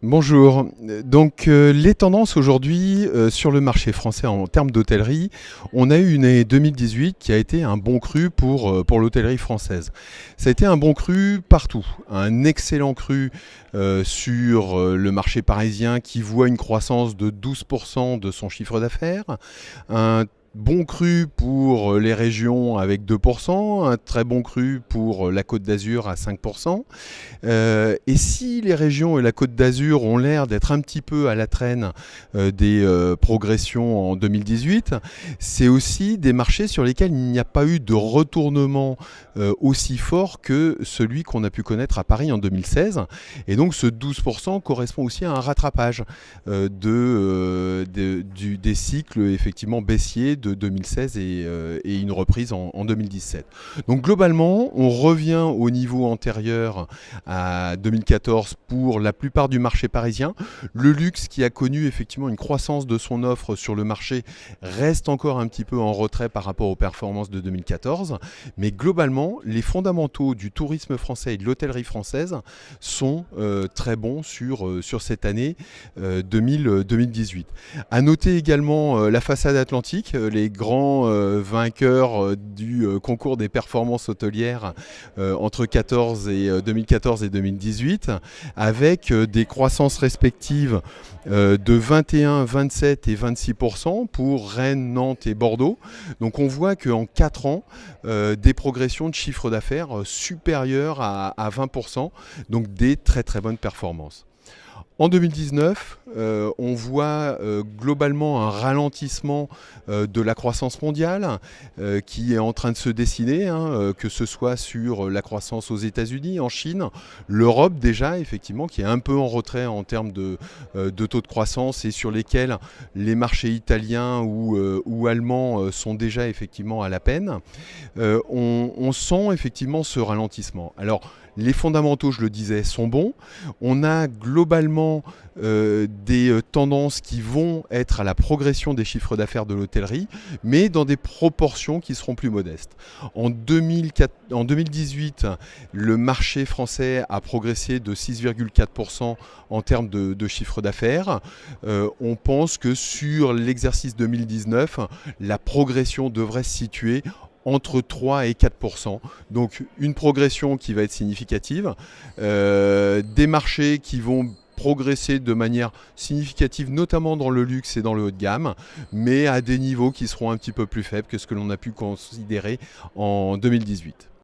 Bonjour. Les tendances aujourd'hui sur le marché français en termes d'hôtellerie, on a eu une année 2018 qui a été un bon cru pour l'hôtellerie française. Ça a été un bon cru partout, un excellent cru sur le marché parisien qui voit une croissance de 12% de son chiffre d'affaires, un bon cru pour les régions avec 2%, un très bon cru pour la Côte d'Azur à 5%. Et si les régions et la Côte d'Azur ont l'air d'être un petit peu à la traîne des progressions en 2018, c'est aussi des marchés sur lesquels il n'y a pas eu de retournement aussi fort que celui qu'on a pu connaître à Paris en 2016. Et donc ce 12% correspond aussi à un rattrapage des cycles effectivement baissiers de 2016 et une reprise en 2017. Donc globalement, on revient au niveau antérieur à 2014 pour la plupart du marché parisien. Le luxe qui a connu effectivement une croissance de son offre sur le marché reste encore un petit peu en retrait par rapport aux performances de 2014. Mais globalement, les fondamentaux du tourisme français et de l'hôtellerie française sont très bons sur cette année 2018. À noter également la façade atlantique, les grands vainqueurs du concours des performances hôtelières entre 2014 et 2018, avec des croissances respectives de 21, 27 et 26% pour Rennes, Nantes et Bordeaux. Donc on voit qu'en 4 ans, des progressions de chiffre d'affaires supérieures à 20%, donc des très très bonnes performances. En 2019, on voit globalement un ralentissement de la croissance mondiale qui est en train de se dessiner, que ce soit sur la croissance aux États-Unis, en Chine, l'Europe déjà, effectivement, qui est un peu en retrait en termes de taux de croissance et sur lesquels les marchés italiens ou allemands sont déjà effectivement à la peine. On sent effectivement ce ralentissement. Alors, les fondamentaux, je le disais, sont bons. On a globalement des tendances qui vont être à la progression des chiffres d'affaires de l'hôtellerie, mais dans des proportions qui seront plus modestes. En 2018, le marché français a progressé de 6,4% en termes de chiffre d'affaires. On pense que sur l'exercice 2019, la progression devrait se situer entre 3 et 4%. Donc une progression qui va être significative, des marchés qui vont progresser de manière significative, notamment dans le luxe et dans le haut de gamme, mais à des niveaux qui seront un petit peu plus faibles que ce que l'on a pu considérer en 2018.